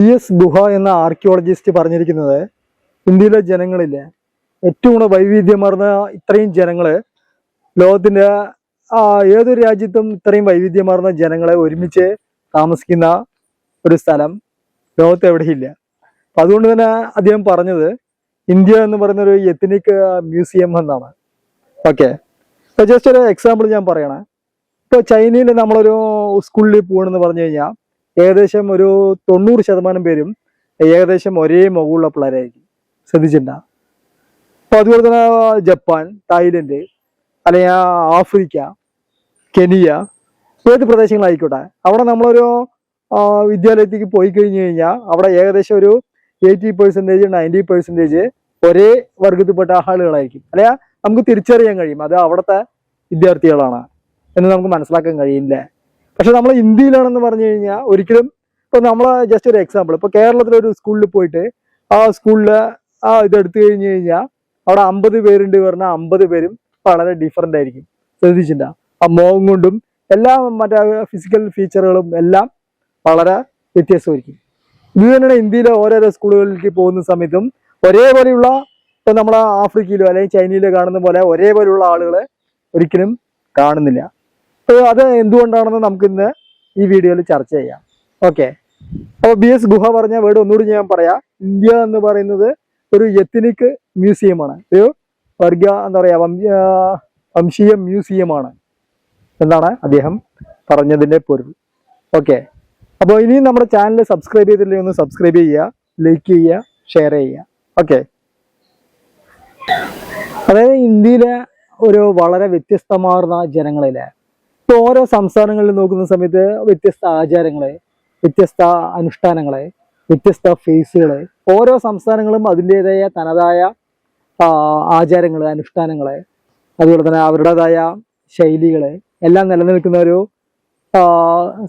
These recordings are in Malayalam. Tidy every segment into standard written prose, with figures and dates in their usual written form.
പി.എസ്. ഗുഹ എന്ന ആർക്കിയോളജിസ്റ്റ് പറഞ്ഞിരിക്കുന്നത് ഇന്ത്യയിലെ ജനങ്ങളില്ലേ ഏറ്റവും കൂടെ വൈവിധ്യമാർന്ന ഇത്രയും ജനങ്ങള് ലോകത്തിന്റെ ഏതൊരു രാജ്യത്തും ഇത്രയും വൈവിധ്യമാർന്ന ജനങ്ങളെ ഒരുമിച്ച് താമസിക്കുന്ന ഒരു സ്ഥലം ലോകത്ത് എവിടെയില്ല. അപ്പൊ അതുകൊണ്ട് തന്നെ അദ്ദേഹം പറഞ്ഞത് ഇന്ത്യ എന്ന് പറയുന്ന ഒരു എത്നിക് മ്യൂസിയം എന്നാണ്. ഓക്കെ, ഇപ്പൊ ജസ്റ്റ് ഒരു എക്സാമ്പിൾ ഞാൻ പറയണേ. ഇപ്പൊ ചൈനയിൽ നമ്മളൊരു സ്കൂളിൽ പോകണമെന്ന് പറഞ്ഞു കഴിഞ്ഞാൽ ഏകദേശം ഒരു 90% പേരും ഏകദേശം ഒരേ മുഖമുള്ള പിള്ളേരായിരിക്കും. ശ്രദ്ധിച്ചിട്ടുണ്ടാ? അപ്പൊ അതുപോലെ തന്നെ ജപ്പാൻ, തായ്ലൻഡ്, അല്ലെങ്കിൽ ആഫ്രിക്ക, കെനിയ, ഏത് പ്രദേശങ്ങളായിക്കോട്ടെ, അവിടെ നമ്മളൊരു വിദ്യാലയത്തേക്ക് പോയി കഴിഞ്ഞു കഴിഞ്ഞാൽ അവിടെ ഏകദേശം ഒരു 80% 90% ഒരേ വർഗത്തിൽപ്പെട്ട ആളുകളായിരിക്കും. അല്ലെ നമുക്ക് തിരിച്ചറിയാൻ കഴിയും അത് അവിടുത്തെ വിദ്യാർത്ഥികളാണ് എന്ന് നമുക്ക് മനസ്സിലാക്കാൻ കഴിയില്ല. പക്ഷെ നമ്മൾ ഇന്ത്യയിലാണെന്ന് പറഞ്ഞു കഴിഞ്ഞാൽ ഒരിക്കലും, ഇപ്പൊ നമ്മളെ ജസ്റ്റ് ഒരു എക്സാമ്പിൾ, ഇപ്പൊ കേരളത്തിലൊരു സ്കൂളിൽ പോയിട്ട് ആ സ്കൂളില് ഇതെടുത്തു കഴിഞ്ഞു കഴിഞ്ഞാൽ അവിടെ 50 പേരുണ്ട് പറഞ്ഞാൽ 50 പേരും വളരെ ഡിഫറെന്റ് ആയിരിക്കും. ശ്രദ്ധിച്ചില്ല? ആ മുഖം കൊണ്ടും എല്ലാം മറ്റേ ഫിസിക്കൽ ഫീച്ചറുകളും എല്ലാം വളരെ വ്യത്യാസമായിരിക്കും. ഇത് തന്നെയാണ് ഇന്ത്യയിലെ ഓരോരോ സ്കൂളുകളിലേക്ക് പോകുന്ന സമയത്തും ഒരേപോലെയുള്ള, ഇപ്പൊ നമ്മളെ ആഫ്രിക്കയിലോ അല്ലെങ്കിൽ ചൈനയിലോ കാണുന്ന പോലെ ഒരേപോലെയുള്ള ആളുകളെ ഒരിക്കലും കാണുന്നില്ല. അത് എന്തുകൊണ്ടാണെന്ന് നമുക്ക് ഇന്ന് ഈ വീഡിയോയിൽ ചർച്ച ചെയ്യാം. ഓക്കെ, അപ്പോൾ പി.എസ്. ഗുഹ പറഞ്ഞ വേർഡ് ഒന്നുകൂടി ഞാൻ പറയാം. ഇന്ത്യ എന്ന് പറയുന്നത് ഒരു എത്നിക് മ്യൂസിയമാണ്, ഒരു വർഗ എന്താ പറയാ വംശീയ മ്യൂസിയമാണ് എന്നാണ് അദ്ദേഹം പറഞ്ഞതിന്റെ പൊരുൾ. ഓക്കെ, അപ്പോൾ ഇനിയും നമ്മുടെ ചാനൽ സബ്സ്ക്രൈബ് ചെയ്തില്ലെങ്കിൽ ഒന്ന് സബ്സ്ക്രൈബ് ചെയ്യുക, ലൈക്ക് ചെയ്യുക, ഷെയർ ചെയ്യുക. ഓക്കെ, അതായത് ഇന്ത്യയിലെ ഒരു വളരെ വ്യത്യസ്തമാർന്ന ജനങ്ങളിലെ ഇപ്പൊ ഓരോ സംസ്ഥാനങ്ങളിൽ നോക്കുന്ന സമയത്ത് വ്യത്യസ്ത ആചാരങ്ങളെ, വ്യത്യസ്ത അനുഷ്ഠാനങ്ങളെ, വ്യത്യസ്ത ഫേസുകളെ, ഓരോ സംസ്ഥാനങ്ങളും അതിൻ്റെതായ തനതായ ആചാരങ്ങളെ, അനുഷ്ഠാനങ്ങളെ, അതുപോലെ തന്നെ അവരുടേതായ ശൈലികളെ എല്ലാം നിലനിൽക്കുന്ന ഒരു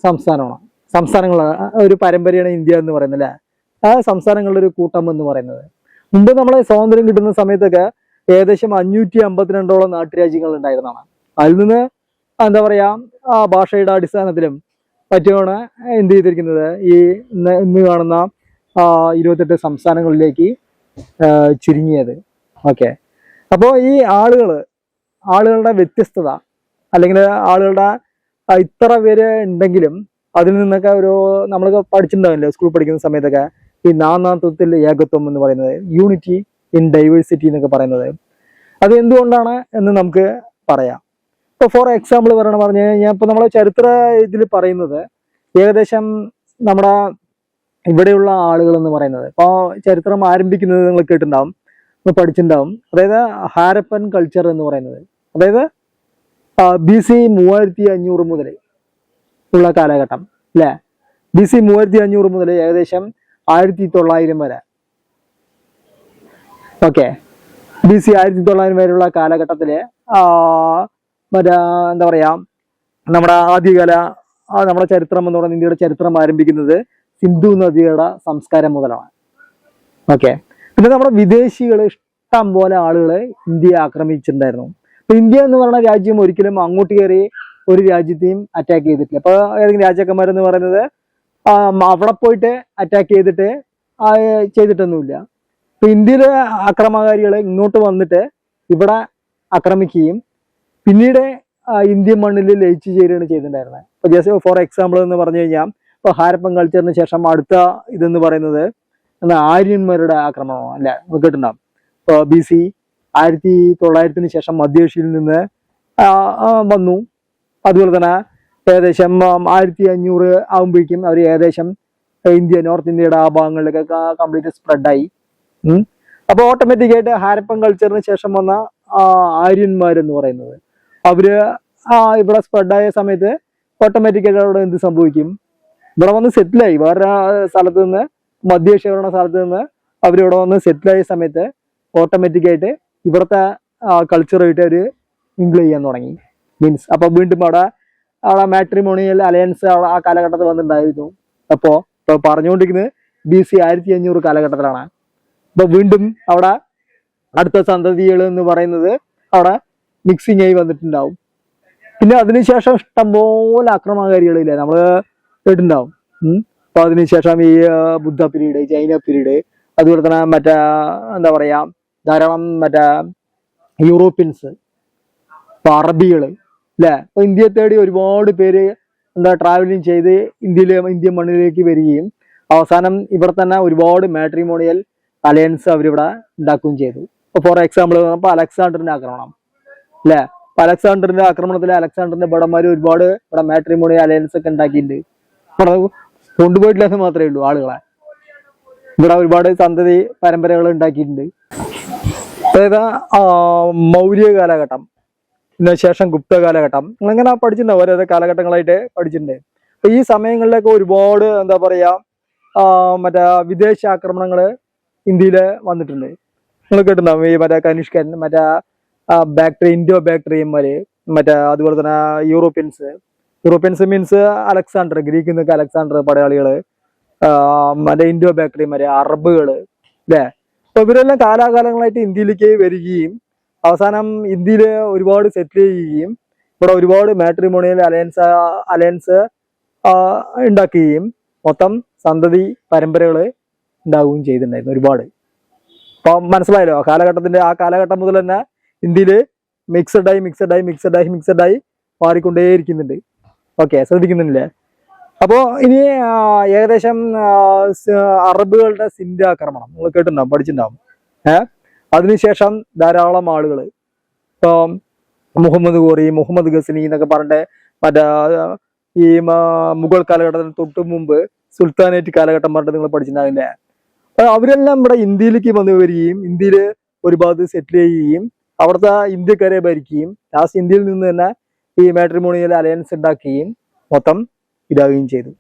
സംസ്ഥാനങ്ങളാണ് ഒരു പരമ്പരയാണ് ഇന്ത്യ എന്ന് പറയുന്നത് അല്ലേ. ആ സംസ്ഥാനങ്ങളുടെ ഒരു കൂട്ടം എന്ന് പറയുന്നത്. മുമ്പ് നമ്മളെ സ്വാതന്ത്ര്യം കിട്ടുന്ന സമയത്തൊക്കെ ഏകദേശം 552ഓളം നാട്ടുരാജ്യങ്ങൾ ഉണ്ടായിരുന്നതാണ്. അതിൽ നിന്ന് എന്താ പറയാ ഭാഷയുടെ അടിസ്ഥാനത്തിലും മറ്റുമാണ് എന്ത് ചെയ്തിരിക്കുന്നത്, ഈ ഇന്ന് കാണുന്ന 28 സംസ്ഥാനങ്ങളിലേക്ക് ചുരുങ്ങിയത്. ഓക്കെ, അപ്പോൾ ഈ ആളുകളുടെ വ്യത്യസ്തത, അല്ലെങ്കിൽ ആളുകളുടെ ഇത്ര പേര് ഉണ്ടെങ്കിലും അതിൽ നിന്നൊക്കെ ഒരു നമ്മളൊക്കെ പഠിച്ചിട്ടുണ്ടാവില്ലേ സ്കൂളിൽ പഠിക്കുന്ന സമയത്തൊക്കെ, ഈ നാനാത്വത്തിൽ ഏകത്വം എന്ന് പറയുന്നത്, യൂണിറ്റി ഇൻ ഡൈവേഴ്സിറ്റി എന്നൊക്കെ പറയുന്നത്, അത് എന്തുകൊണ്ടാണ് എന്ന് നമുക്ക് പറയാം. ഇപ്പൊ ഫോർ എക്സാമ്പിൾ പറഞ്ഞു കഴിഞ്ഞാൽ ഇപ്പൊ നമ്മളെ ചരിത്ര ഇതിൽ പറയുന്നത് ഏകദേശം നമ്മുടെ ഇവിടെയുള്ള ആളുകൾ എന്ന് പറയുന്നത്, ഇപ്പൊ ചരിത്രം ആരംഭിക്കുന്നത് നിങ്ങൾ കേട്ടിട്ടുണ്ടാവും, നിങ്ങൾ പഠിച്ചിട്ടുണ്ടാവും. അതായത് ഹാരപ്പൻ കൾച്ചർ എന്ന് പറയുന്നത്, അതായത് BC 3500 മുതൽ ഉള്ള കാലഘട്ടം അല്ലെ. BC 3500 മുതൽ ഏകദേശം 1900 വരെ. ഓക്കെ, BC 1900 വരെയുള്ള കാലഘട്ടത്തില് മറ്റേ എന്താ പറയാ നമ്മുടെ ആദ്യകാല നമ്മുടെ ചരിത്രം എന്ന് പറയുന്നത്, ഇന്ത്യയുടെ ചരിത്രം ആരംഭിക്കുന്നത് സിന്ധു നദിയുടെ സംസ്കാരം മുതലാണ്. ഓക്കെ, പിന്നെ നമ്മുടെ വിദേശികൾ ഇഷ്ടം പോലെ ആളുകളെ ഇന്ത്യയെ ആക്രമിച്ചിട്ടുണ്ടായിരുന്നു. അപ്പൊ ഇന്ത്യ എന്ന് പറയുന്ന രാജ്യം ഒരിക്കലും അങ്ങോട്ട് കയറി ഒരു രാജ്യത്തെയും അറ്റാക്ക് ചെയ്തിട്ടില്ല. അപ്പൊ ഏതെങ്കിലും രാജാക്കന്മാരെന്ന് പറയുന്നത് അവിടെ പോയിട്ട് അറ്റാക്ക് ചെയ്തിട്ടൊന്നുമില്ല. ഇപ്പൊ ഇന്ത്യയിലെ അക്രമകാരികളെ ഇങ്ങോട്ട് വന്നിട്ട് ഇവിടെ ആക്രമിക്കുകയും പിന്നീട് ഇന്ത്യൻ മണ്ണിൽ ലയിച്ചു ചേരുകയാണ് ചെയ്തിട്ടുണ്ടായിരുന്നത്. ഇപ്പൊ ജസ്റ്റ് ഫോർ എക്സാമ്പിൾ എന്ന് പറഞ്ഞു കഴിഞ്ഞാൽ ഇപ്പൊ ഹാരപ്പൻ കൾച്ചറിന് ശേഷം അടുത്ത ഇതെന്ന് പറയുന്നത് ആര്യന്മാരുടെ ആക്രമണമാണ് അല്ലെ, കേട്ടിട്ടുണ്ടാവും. ഇപ്പൊ BC 1900 ശേഷം മധ്യേഷ്യയിൽ നിന്ന് വന്നു. അതുപോലെ തന്നെ ഏകദേശം 1500 ആകുമ്പോഴേക്കും അവർ ഏകദേശം നോർത്ത് ഇന്ത്യയുടെ ആ ഭാഗങ്ങളിലൊക്കെ കംപ്ലീറ്റ് സ്പ്രെഡായി. അപ്പൊ ഓട്ടോമാറ്റിക്കായിട്ട് ഹാരപ്പൻ കൾച്ചറിന് ശേഷം വന്ന ആര്യന്മാരെന്ന് പറയുന്നത് അവര് ഇവിടെ സ്പ്രെഡായ സമയത്ത് ഓട്ടോമാറ്റിക്കായിട്ട് അവിടെ എന്ത് സംഭവിക്കും, ഇവിടെ വന്ന് സെറ്റിലായി. വേറെ സ്ഥലത്ത് നിന്ന്, മധ്യേഷ്യ പറയുന്ന സ്ഥലത്ത് നിന്ന് അവരിവിടെ വന്ന് സെറ്റിലായ സമയത്ത് ഓട്ടോമാറ്റിക്കായിട്ട് ഇവിടുത്തെ കൾച്ചറായിട്ട് അവർ മിങ്കിൾ ചെയ്യാൻ തുടങ്ങി. മീൻസ് അപ്പൊ വീണ്ടും അവിടെ മാട്രിമോണിയൽ അലയൻസ് ആ കാലഘട്ടത്തിൽ വന്നിട്ടുണ്ടായിരുന്നു. ഇപ്പൊ പറഞ്ഞുകൊണ്ടിരിക്കുന്നത് BC 1500 കാലഘട്ടത്തിലാണ്. അപ്പൊ വീണ്ടും അവിടെ അടുത്ത സന്തതികൾ എന്ന് പറയുന്നത് അവിടെ മിക്സിങ് ആയി വന്നിട്ടുണ്ടാവും. പിന്നെ അതിനുശേഷം ഇഷ്ടംപോലെ ആക്രമണകാരികളില്ലേ നമ്മള് കേട്ടിട്ടുണ്ടാവും. അപ്പൊ അതിനുശേഷം ഈ ബുദ്ധ പീരീഡ്, ചൈന പീരീഡ്, അതുപോലെ തന്നെ മറ്റേ എന്താ പറയാ ധാരാളം മറ്റേ യൂറോപ്യൻസ്, ഇപ്പൊ അറബികള് അല്ലെ, അപ്പൊ ഇന്ത്യയെ തേടി ഒരുപാട് പേര് എന്താ ട്രാവലിംഗ് ചെയ്ത് ഇന്ത്യൻ മണ്ണിലേക്ക് വരികയും അവസാനം ഇവിടെ തന്നെ ഒരുപാട് മാട്രിമോണിയൽ അലയൻസ് അവരിവിടെ ഉണ്ടാക്കുകയും ചെയ്തു. ഇപ്പൊ ഫോർ എക്സാമ്പിൾ ഇപ്പൊ അലക്സാണ്ടറിന്റെ ആക്രമണം അല്ലെ, അലക്സാണ്ടറിന്റെ ആക്രമണത്തിൽ അലക്സാണ്ടറിന്റെ ഭടന്മാര് ഒരുപാട് ഇവിടെ മാട്രിമോണിയൽ അലയൻസ് ഒക്കെ ഉണ്ടാക്കിയിട്ടുണ്ട്. ഇവിടെ കൊണ്ടുപോയിട്ടില്ലെന്ന് മാത്രമേ ഉള്ളൂ ആളുകളെ. ഇവിടെ ഒരുപാട് സന്തതി പരമ്പരകൾ ഉണ്ടാക്കിയിട്ടുണ്ട്. അതായത് മൗര്യ കാലഘട്ടം, പിന്നെ ശേഷം ഗുപ്ത കാലഘട്ടം, നിങ്ങളിങ്ങനെ പഠിച്ചിട്ടുണ്ടാവും, ഓരോരോ കാലഘട്ടങ്ങളായിട്ട് പഠിച്ചിട്ടുണ്ട്. അപ്പൊ ഈ സമയങ്ങളിലൊക്കെ ഒരുപാട് എന്താ പറയാ മറ്റേ വിദേശ ആക്രമണങ്ങള് ഇന്ത്യയില് വന്നിട്ടുണ്ട്. നിങ്ങൾ കേട്ടിട്ടുണ്ടാവും ഈ മറ്റേ കനിഷ്കൻ, മറ്റേ ഇൻഡോ ബാക്ടീരിയന്മാര്, മറ്റേ അതുപോലെ തന്നെ യൂറോപ്യൻസ് മീൻസ് അലക്സാണ്ടർ, ഗ്രീക്കിൽ നിന്നൊക്കെ അലക്സാണ്ടർ പടയാളികള്, മറ്റേ ഇൻഡോ ബാക്ടീരിയന്മാര്, അറബുകള് അല്ലെ. അപ്പൊ ഇവരെല്ലാം കാലാകാലങ്ങളായിട്ട് ഇന്ത്യയിലേക്ക് വരികയും അവസാനം ഇന്ത്യയിൽ ഒരുപാട് സെറ്റിൽ ചെയ്യുകയും ഇവിടെ ഒരുപാട് മാട്രിമോണിയൽ അലയൻസ് ഉണ്ടാക്കുകയും മൊത്തം സന്തതി പരമ്പരകള് ഉണ്ടാവുകയും ചെയ്തിട്ടുണ്ടായിരുന്നു ഒരുപാട്. അപ്പൊ മനസ്സിലായല്ലോ, ആ കാലഘട്ടം മുതൽ തന്നെ ഇന്ത്യയില് മിക്സഡായി മാറിക്കൊണ്ടേയിരിക്കുന്നുണ്ട്. ഓക്കെ, ശ്രദ്ധിക്കുന്നില്ലേ? അപ്പോ ഇനി ഏകദേശം അറബുകളുടെ സിന്ധ് ആക്രമണം നിങ്ങൾ കേട്ടിട്ടുണ്ടാവും, പഠിച്ചിട്ടുണ്ടാവും. അതിനുശേഷം ധാരാളം ആളുകൾ, ഇപ്പൊ മുഹമ്മദ് ഗോറി, മുഹമ്മദ് ഗസനി എന്നൊക്കെ പറഞ്ഞിട്ട് മറ്റേ ഈ മുഗൾ കാലഘട്ടത്തിന് തൊട്ട് മുമ്പ് സുൽത്താനേറ്റ് കാലഘട്ടം പറഞ്ഞിട്ട് നിങ്ങൾ പഠിച്ചിട്ടുണ്ടാവില്ലേ? അവരെല്ലാം ഇവിടെ ഇന്ത്യയിലേക്ക് വന്നു വരികയും ഇന്ത്യയില് ഒരു ഭാഗത്ത് സെറ്റിൽ ചെയ്യുകയും അവിടുത്തെ ഇന്ത്യക്കാരെ ഭരിക്കുകയും ലാസ്റ്റ് ഇന്ത്യയിൽ നിന്ന് തന്നെ ഈ മാട്രിമോണിയൽ അലയൻസ് ഉണ്ടാക്കുകയും മൊത്തം ഇതാവുകയും ചെയ്തു.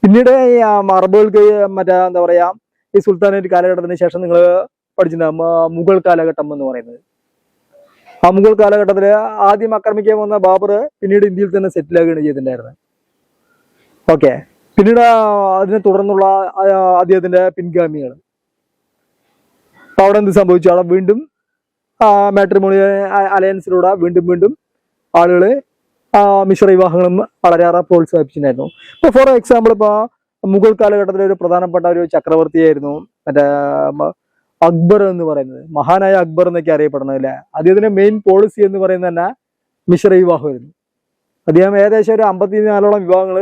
പിന്നീട് ഈ അറബുകൾക്ക് മറ്റേ എന്താ പറയാ ഈ സുൽത്താനേറ്റ് കാലഘട്ടത്തിന് ശേഷം നിങ്ങൾ പഠിച്ചിട്ടുണ്ടാകും മുഗൾ കാലഘട്ടം എന്ന് പറയുന്നത്. ആ മുഗൾ കാലഘട്ടത്തില് ആദ്യം ആക്രമിക്കാൻ വന്ന ബാബർ പിന്നീട് ഇന്ത്യയിൽ തന്നെ സെറ്റിൽ ആകുകയാണ് ചെയ്തിട്ടുണ്ടായിരുന്നത്. ഓക്കെ, പിന്നീട് അതിനെ തുടർന്നുള്ള അദ്ദേഹത്തിന്റെ പിൻഗാമികൾ അവിടെ എന്ത് സംഭവിച്ചു? അവിടെ വീണ്ടും മാട്രിമോണിയൽ അലയൻസിലൂടെ വീണ്ടും ആളുകള് മിശ്ര വിവാഹങ്ങളും വളരെയേറെ പ്രോത്സാഹിപ്പിച്ചിട്ടുണ്ടായിരുന്നു. ഇപ്പൊ ഫോർ എക്സാമ്പിൾ ഇപ്പൊ മുഗൾ കാലഘട്ടത്തിലെ ഒരു പ്രധാനപ്പെട്ട ഒരു ചക്രവർത്തിയായിരുന്നു മറ്റേ അക്ബർ എന്ന് പറയുന്നത്, മഹാനായ അക്ബർ എന്നൊക്കെ അറിയപ്പെടുന്നത് അല്ലെ. അദ്ദേഹത്തിന്റെ മെയിൻ പോളിസി എന്ന് പറയുന്നത് തന്നെ മിശ്ര വിവാഹമായിരുന്നു. അദ്ദേഹം ഏകദേശം ഒരു 54ഓളം വിവാഹങ്ങൾ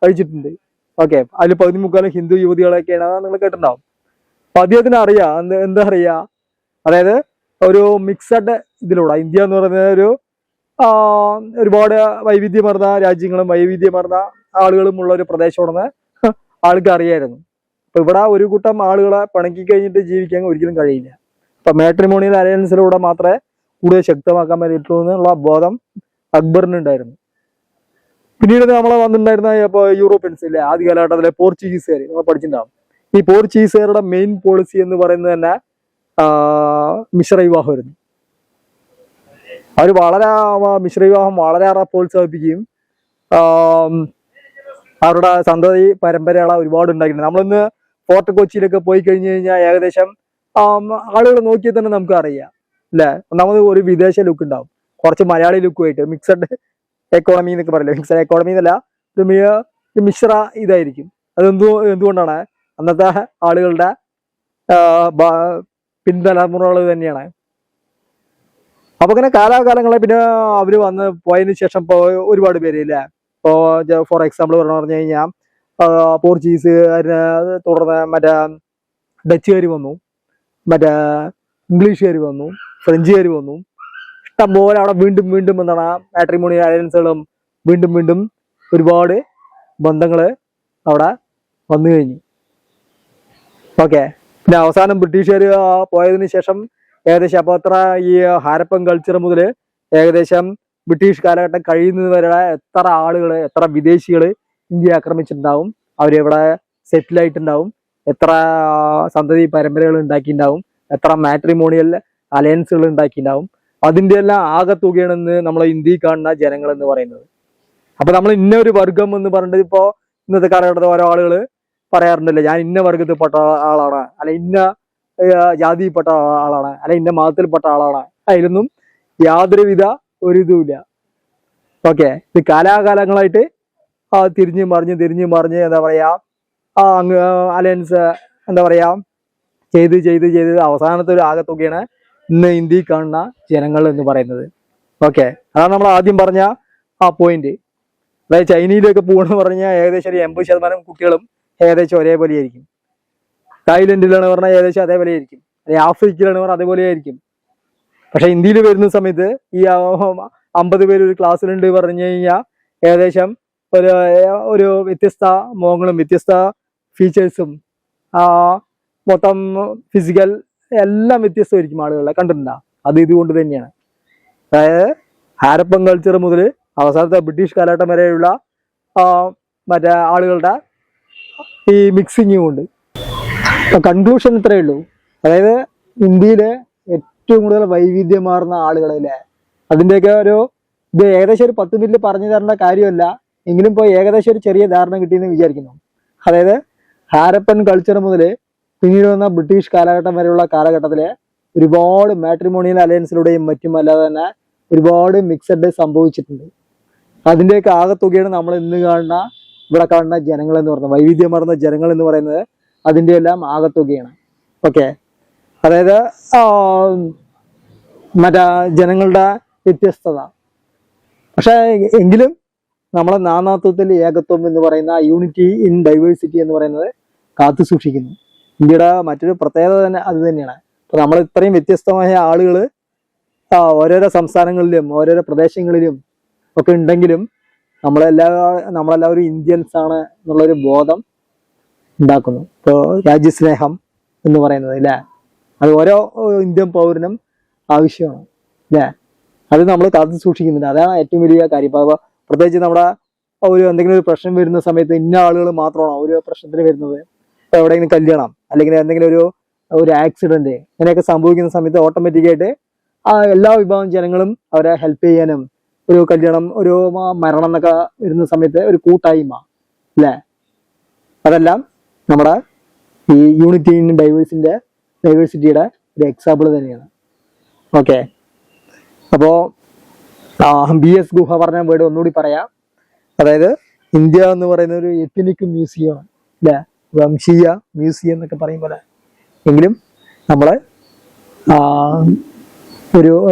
കഴിച്ചിട്ടുണ്ട്. ഓക്കെ, അതിൽ 13 ഹിന്ദു യുവതികളൊക്കെയാണ് നിങ്ങൾ കേട്ടിട്ടുണ്ടാവും. അപ്പൊ അദ്ദേഹത്തിന് അറിയാം എന്താ അറിയാ, അതായത് ഒരു മിക്സഡ് ഇതിലൂടെ ഇന്ത്യ എന്ന് പറയുന്നത് ഒരുപാട് വൈവിധ്യമാർന്ന രാജ്യങ്ങളും വൈവിധ്യമാർന്ന ആളുകളും ഉള്ള ഒരു പ്രദേശമാണെന്ന് ആൾക്ക് അറിയായിരുന്നു. അപ്പൊ ഇവിടെ ഒരു കൂട്ടം ആളുകളെ പിണക്കി കഴിഞ്ഞിട്ട് ജീവിക്കാൻ ഒരിക്കലും കഴിയില്ല. അപ്പൊ മാട്രിമോണിയൽ അലയൻസിലൂടെ മാത്രമേ കൂടുതൽ ശക്തമാക്കാൻ പറ്റുള്ളൂ എന്നുള്ള ബോധം അക്ബറിനുണ്ടായിരുന്നു. പിന്നീട് നമ്മളെ വന്നിട്ടുണ്ടായിരുന്ന ഇപ്പൊ യൂറോപ്യൻസ് ഇല്ലേ, ആദ്യ കാലഘട്ടത്തിലെ പോർച്ചുഗീസുകാർ നമ്മൾ പഠിച്ചിട്ടുണ്ടാവും. ഈ പോർച്ചുഗീസുകാരുടെ മെയിൻ പോളിസി എന്ന് പറയുന്നത് തന്നെ മിശ്ര വിവാഹമായിരുന്നു. അവർ മിശ്ര വിവാഹം വളരെയേറെ പ്രോത്സാഹിപ്പിക്കുകയും അവരുടെ സന്തതി പരമ്പരകളെ ഒരുപാട് ഉണ്ടാക്കിയിട്ടുണ്ട്. നമ്മളിന്ന് ഫോർട്ട് കൊച്ചിയിലൊക്കെ പോയി കഴിഞ്ഞു കഴിഞ്ഞാൽ ഏകദേശം ആളുകൾ നോക്കിയാൽ തന്നെ നമുക്ക് അറിയാം അല്ലെ. ഒന്നാമത് ഒരു വിദേശ ലുക്ക് ഉണ്ടാവും, കുറച്ച് മലയാളി ലുക്കുമായിട്ട് മിക്സഡ് എക്കോണമി എന്നൊക്കെ പറയില്ലേ, മിക്സഡ് എക്കോണമി എന്നല്ല, ഇത് മിശ്ര ഇതായിരിക്കും. എന്തുകൊണ്ടാണ്? അന്നത്തെ ആളുകളുടെ പിൻതലമുറകൾ തന്നെയാണ്. അപ്പൊ അങ്ങനെ കാലാകാലങ്ങളെ പിന്നെ അവര് വന്ന് പോയതിനു ശേഷം ഇപ്പൊ ഒരുപാട് പേര് ഇല്ലേ. ഇപ്പോ ഫോർ എക്സാമ്പിൾ പറഞ്ഞു കഴിഞ്ഞാൽ പോർച്ചുഗീസുകാരെ തുടർന്ന് മറ്റേ ഡച്ചുകാർ വന്നു, മറ്റേ ഇംഗ്ലീഷുകാർ വന്നു, ഫ്രഞ്ചുകാർ വന്നു. ഇഷ്ടംപോലെ അവിടെ വീണ്ടും എന്താണ് മാട്രിമോണിയൽ അലയൻസുകളും വീണ്ടും ഒരുപാട് ബന്ധങ്ങള് അവിടെ വന്നു കഴിഞ്ഞു. ഓക്കെ, പിന്നെ അവസാനം ബ്രിട്ടീഷുകാർ പോയതിനു ശേഷം ഏകദേശം അപ്പൊ അത്ര ഈ ഹാരപ്പൻ കൾച്ചർ മുതൽ ഏകദേശം ബ്രിട്ടീഷ് കാലഘട്ടം കഴിയുന്നത് വരെ എത്ര ആളുകള്, എത്ര വിദേശികള് ഇന്ത്യ ആക്രമിച്ചിട്ടുണ്ടാവും, അവരെവിടെ സെറ്റിൽ ആയിട്ടുണ്ടാവും, എത്ര സന്തതി പരമ്പരകൾ ഉണ്ടാക്കിയിട്ടുണ്ടാവും, എത്ര മാട്രിമോണിയൽ അലയൻസുകൾ ഉണ്ടാക്കിയിട്ടുണ്ടാവും. അതിന്റെ എല്ലാം ആകെ തുകയാണെന്ന് നമ്മളെ ഇന്ത്യയിൽ കാണുന്ന ജനങ്ങൾ എന്ന് പറയുന്നത്. അപ്പൊ നമ്മൾ ഇന്ന ഒരു വർഗം എന്ന് പറഞ്ഞിട്ട് ഇപ്പോ ഇന്നത്തെ കാലഘട്ടത്തിൽ ഓരോ ആളുകൾ പറയാറുണ്ടല്ലോ, ഞാൻ ഇന്ന വർഗത്തിൽപ്പെട്ട ആളാണ്, അല്ല ഇന്ന ജാതിയിൽപ്പെട്ട ആളാണ്, അല്ല ഇന്ന മതത്തിൽപ്പെട്ട ആളാണ്. അതിലൊന്നും യാതൊരുവിധ ഒരു ഇതുമില്ല. ഓക്കെ, ഇത് കാലാകാലങ്ങളായിട്ട് തിരിഞ്ഞു മറിഞ്ഞ് എന്താ പറയാ അലയൻസ് എന്താ പറയാ ചെയ്ത് അവസാനത്തെ ഒരു ആകെത്തുകയാണ് ഇന്ന് ഇന്ത്യയിൽ കാണുന്ന ജനങ്ങൾ എന്ന് പറയുന്നത്. ഓക്കെ, അതാണ് നമ്മൾ ആദ്യം പറഞ്ഞ ആ പോയിന്റ്. അതായത് ചൈനയിലേക്ക് പോകണമെന്ന് പറഞ്ഞാൽ ഏകദേശം ഒരു 80% കുട്ടികളും ഏകദേശം ഒരേപോലെ ആയിരിക്കും. തായ്ലൻഡിലാണ് പറഞ്ഞാൽ ഏകദേശം അതേപോലെ ആയിരിക്കും. അല്ലെങ്കിൽ ആഫ്രിക്കയിലാണ് പറഞ്ഞാൽ അതേപോലെ ആയിരിക്കും. പക്ഷെ ഇന്ത്യയിൽ വരുന്ന സമയത്ത് ഈ 50 പേര് ഒരു ക്ലാസ്സിലുണ്ട് പറഞ്ഞു കഴിഞ്ഞാൽ ഏകദേശം ഒരു ഒരു വ്യത്യസ്ത മുഖങ്ങളും വ്യത്യസ്ത ഫീച്ചേഴ്സും മൊത്തം ഫിസിക്കൽ എല്ലാം വ്യത്യസ്തമായിരിക്കും ആളുകളെ കണ്ടിട്ടുണ്ടാ. അത് ഇതുകൊണ്ട് തന്നെയാണ്. അതായത് ഹാരപ്പൻ കൾച്ചർ മുതൽ അവസാനത്തെ ബ്രിട്ടീഷ് കാലഘട്ടം വരെയുള്ള മറ്റേ ആളുകളുടെ ഈ മിക്സിങ് കൊണ്ട് കൺക്ലൂഷൻ ഇത്രയേ ഉള്ളൂ. അതായത് ഇന്ത്യയിലെ ഏറ്റവും കൂടുതൽ വൈവിധ്യമാർന്ന ആളുകളല്ലേ, അതിൻ്റെയൊക്കെ ഇത് ഏകദേശം ഒരു 10 മിനിറ്റ് പറഞ്ഞു തരേണ്ട കാര്യമല്ല, എങ്കിലും ഇപ്പോൾ ഏകദേശം ഒരു ചെറിയ ധാരണ കിട്ടിയെന്ന് വിചാരിക്കുന്നു. അതായത് ഹാരപ്പൻ കൾച്ചർ മുതൽ പിന്നീട് വന്ന ബ്രിട്ടീഷ് കാലഘട്ടം വരെയുള്ള കാലഘട്ടത്തിലെ ഒരുപാട് മാട്രിമോണിയൽ അലയൻസിലൂടെയും മറ്റും അല്ലാതെ തന്നെ ഒരുപാട് മിക്സഡ് സംഭവിച്ചിട്ടുണ്ട്. അതിൻ്റെയൊക്കെ ആകെത്തുകയാണ് നമ്മൾ ഇന്ന് ഇവിടെ കാണുന്ന ജനങ്ങൾ എന്ന് പറയുന്നത്, വൈവിധ്യമാർന്ന ജനങ്ങൾ എന്ന് പറയുന്നത് അതിൻ്റെ എല്ലാം ആകെത്തുകയാണ്. ഓക്കെ, അതായത് മറ്റേ ജനങ്ങളുടെ വ്യത്യസ്തത. പക്ഷെ എങ്കിലും നമ്മളെ നാനാത്വത്തിൽ ഏകത്വം എന്ന് പറയുന്ന യൂണിറ്റി ഇൻ ഡൈവേഴ്സിറ്റി എന്ന് പറയുന്നത് കാത്തു സൂക്ഷിക്കുന്നു. ഇന്ത്യയുടെ മറ്റൊരു പ്രത്യേകത തന്നെ അത് തന്നെയാണ്. അപ്പൊ നമ്മൾ ഇത്രയും വ്യത്യസ്തമായ ആളുകൾ ഓരോരോ സംസ്ഥാനങ്ങളിലും ഓരോരോ പ്രദേശങ്ങളിലും ഒക്കെ ഉണ്ടെങ്കിലും നമ്മളെല്ലാവരും ഇന്ത്യൻസ് ആണ് എന്നുള്ളൊരു ബോധം ഉണ്ടാക്കുന്നു. ഇപ്പോൾ രാജ്യസ്നേഹം എന്ന് പറയുന്നത് അല്ലേ, അത് ഓരോ ഇന്ത്യൻ പൗരനും ആവശ്യമാണ് അല്ലേ, അത് നമ്മൾ കാത്തു സൂക്ഷിക്കുന്നുണ്ട്. അതാണ് ഏറ്റവും വലിയ കാര്യം. ഇപ്പോൾ പ്രത്യേകിച്ച് നമ്മുടെ എന്തെങ്കിലും ഒരു പ്രശ്നം വരുന്ന സമയത്ത് ഇന്ന ആളുകൾ മാത്രമാണോ ഒരു പ്രശ്നത്തിന് വരുന്നത്. ഇപ്പോൾ എവിടെയെങ്കിലും കല്യാണം അല്ലെങ്കിൽ എന്തെങ്കിലും ഒരു ആക്സിഡന്റ് അങ്ങനെയൊക്കെ സംഭവിക്കുന്ന സമയത്ത് ഓട്ടോമാറ്റിക്കായിട്ട് എല്ലാ വിഭാഗം ജനങ്ങളും അവരെ ഹെൽപ്പ് ചെയ്യാനും ഒരു കല്യാണം ഒരു മരണം എന്നൊക്കെ വരുന്ന സമയത്ത് ഒരു കൂട്ടായ്മ അല്ലേ, അതെല്ലാം നമ്മുടെ ഈ യൂണിറ്റി ഇൻ ഡൈവേഴ്സിറ്റിയുടെ ഒരു എക്സാമ്പിൾ തന്നെയാണ്. ഓക്കെ, അപ്പോൾ BS ഗുഹ പറഞ്ഞ വേർഡ് ഒന്നുകൂടി പറയാം. അതായത് ഇന്ത്യ എന്ന് പറയുന്ന ഒരു എത്നിക് മ്യൂസിയമാണ് അല്ലേ, വംശീയ മ്യൂസിയം എന്നൊക്കെ പറയും പോലെ. എങ്കിലും നമ്മള്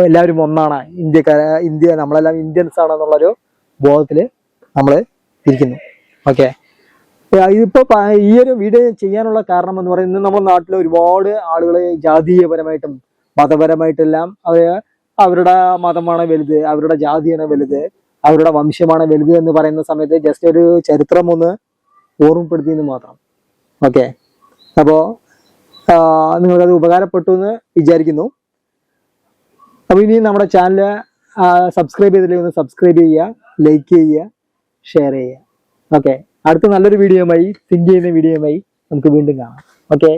എല്ലാവരും ഒന്നാണ്, ഇന്ത്യ നമ്മളെല്ലാം ഇന്ത്യൻസ് ആണെന്നുള്ളൊരു ബോധത്തില് നമ്മൾ ഇരിക്കുന്നു. ഓക്കെ, ഇതിപ്പോ ഈ ഒരു വീഡിയോ ചെയ്യാനുള്ള കാരണം എന്ന് പറയുന്നത് നമ്മുടെ നാട്ടിലെ ഒരുപാട് ആളുകൾ ജാതീയപരമായിട്ടും മതപരമായിട്ടെല്ലാം അവരുടെ മതമാണ് വലുത്, അവരുടെ ജാതിയാണ് വലുത്, അവരുടെ വംശമാണ് വലുത് എന്ന് പറയുന്ന സമയത്ത് ജസ്റ്റ് ഒരു ചരിത്രം ഒന്ന് ഓർമ്മപ്പെടുത്തിയെന്ന് മാത്രം. ഓക്കെ, അപ്പോ നിങ്ങൾക്കത് ഉപകാരപ്പെട്ടു എന്ന് വിചാരിക്കുന്നു. അപ്പൊ ഇനി നമ്മുടെ ചാനൽ സബ്സ്ക്രൈബ് ചെയ്തില്ലെങ്കിൽ ഒന്ന് സബ്സ്ക്രൈബ് ചെയ്യുക, ലൈക്ക് ചെയ്യുക, ഷെയർ ചെയ്യുക. ഓക്കെ, അടുത്ത നല്ലൊരു വീഡിയോയുമായി തിങ്ക് ചെയ്യുന്ന വീഡിയോയുമായി നമുക്ക് വീണ്ടും കാണാം. ഓക്കെ.